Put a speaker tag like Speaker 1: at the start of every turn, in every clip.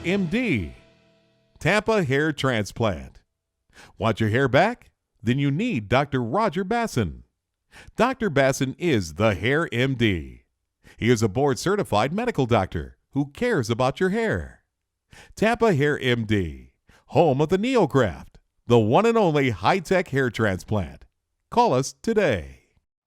Speaker 1: MD. Tampa Hair Transplant. Want your hair back? Then you need Dr. Roger Bassin. Dr. Bassin is the Hair MD. He is a board-certified medical doctor who cares about your hair. Tampa Hair MD, home of the NeoGraft, the one and only high-tech hair transplant. Call us today.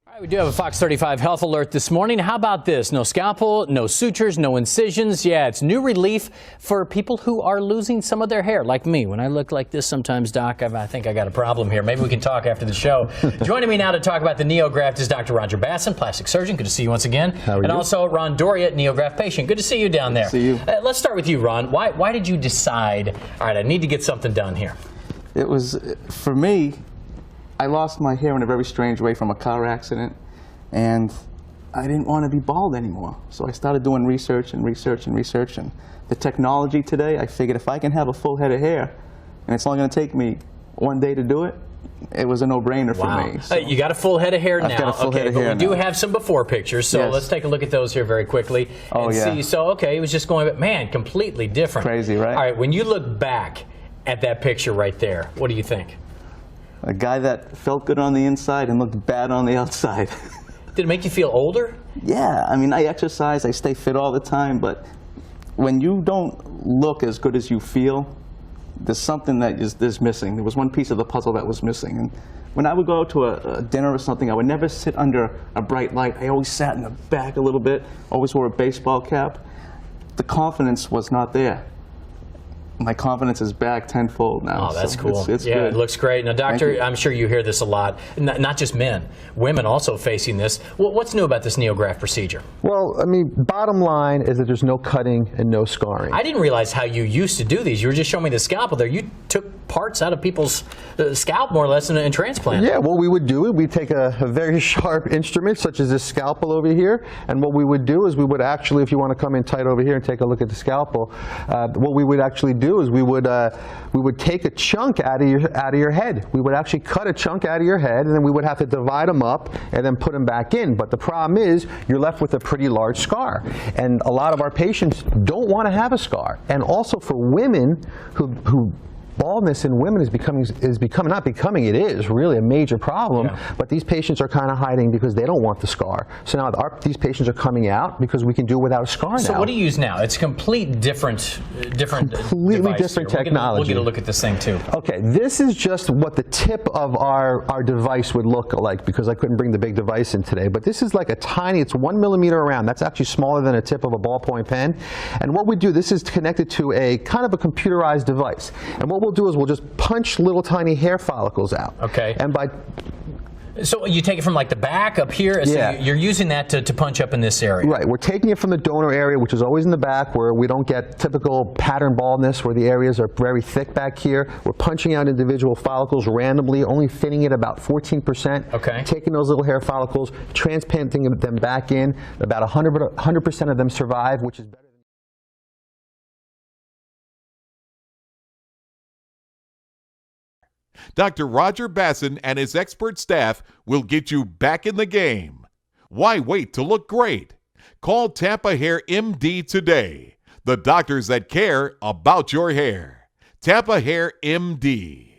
Speaker 2: All right, we do have a Fox 35 health alert this morning. How about this? No scalpel, no sutures, no incisions. Yeah, it's new relief for people who are losing some of their hair, like me. When I look like this sometimes, Doc, I think I got a problem here. Maybe we can talk after the show. Joining me now to talk about the NeoGraft is Dr. Roger Bassin, plastic surgeon. Good to see you once again.
Speaker 3: How are you?
Speaker 2: And also Ron Doria, NeoGraft patient. Good to see you down there.
Speaker 3: See you.
Speaker 2: Let's start with you, Ron. Why did you decide, all right, I need to get something done here?
Speaker 3: It was, for me, I lost my hair in a very strange way from a car accident, and I didn't want to be bald anymore. So I started doing research and research and research, and the technology today, I figured if I can have a full head of hair, and it's only going to take me one day to do it, it was a no-brainer for me. So
Speaker 2: you got a full head of hair now.
Speaker 3: I've got a full head of hair
Speaker 2: but we do
Speaker 3: now.
Speaker 2: have some before pictures, so
Speaker 3: Yes.
Speaker 2: let's take a look at those here very quickly and see. So, okay, it was just going, but man, completely different.
Speaker 3: Crazy, right?
Speaker 2: All right, when you look back at that picture right there, what do you think?
Speaker 3: A guy that felt good on the inside and looked bad on the outside.
Speaker 2: Did it make you feel older?
Speaker 3: Yeah, I mean, I exercise, I stay fit all the time, but when you don't look as good as you feel, there's something that is missing. There was one piece of the puzzle that was missing. And when I would go to a dinner or something, I would never sit under a bright light. I always sat in the back a little bit, always wore a baseball cap. The confidence was not there. My confidence is back tenfold now.
Speaker 2: Oh, that's
Speaker 3: so
Speaker 2: cool.
Speaker 3: It's
Speaker 2: yeah,
Speaker 3: good.
Speaker 2: It looks great. Now, doctor, I'm sure you hear this a lot. Not just men, women also facing this. What's new about this NeoGraft procedure?
Speaker 4: Well, I mean, bottom line is that there's no cutting and no scarring.
Speaker 2: I didn't realize how you used to do these. You were just showing me the scalpel there. You took parts out of people's scalp, more or less, and transplanted.
Speaker 4: Yeah, what we would do is we'd take a very sharp instrument, such as this scalpel over here, and what we would do is we would actually, if you want to come in tight over here and take a look at the scalpel, what we would actually do is we would take a chunk out of your head. We would actually cut a chunk out of your head, and then we would have to divide them up and then put them back in. But the problem is you're left with a pretty large scar, and a lot of our patients don't want to have a scar. And also for women who baldness in women is it is really a major problem, but these patients are kind of hiding because they don't want the scar. So now these patients are coming out because we can do it without a scar now.
Speaker 2: So what do you use now? It's completely different
Speaker 4: completely different technology.
Speaker 2: We'll get a look at this thing too.
Speaker 4: Okay, this is just what the tip of our device would look like, because I couldn't bring the big device in today, but this is like a tiny, it's 1 millimeter around. That's actually smaller than a tip of a ballpoint pen. And what we do, this is connected to a kind of a computerized device. And what we'll do is we'll just punch little tiny hair follicles out.
Speaker 2: Okay.
Speaker 4: And
Speaker 2: so you take it from like the back up here, so
Speaker 4: yeah.
Speaker 2: You're using that to punch up in this area.
Speaker 4: Right, we're taking it from the donor area, which is always in the back, where we don't get typical pattern baldness, where the areas are very thick back here. We're punching out individual follicles randomly, only thinning it about 14%.
Speaker 2: Okay.
Speaker 4: Taking those little hair follicles, transplanting them back in. About 100% of them survive, which is better.
Speaker 1: Dr. Roger Bassin and his expert staff will get you back in the game. Why wait to look great? Call Tampa Hair MD today. The doctors that care about your hair. Tampa Hair MD.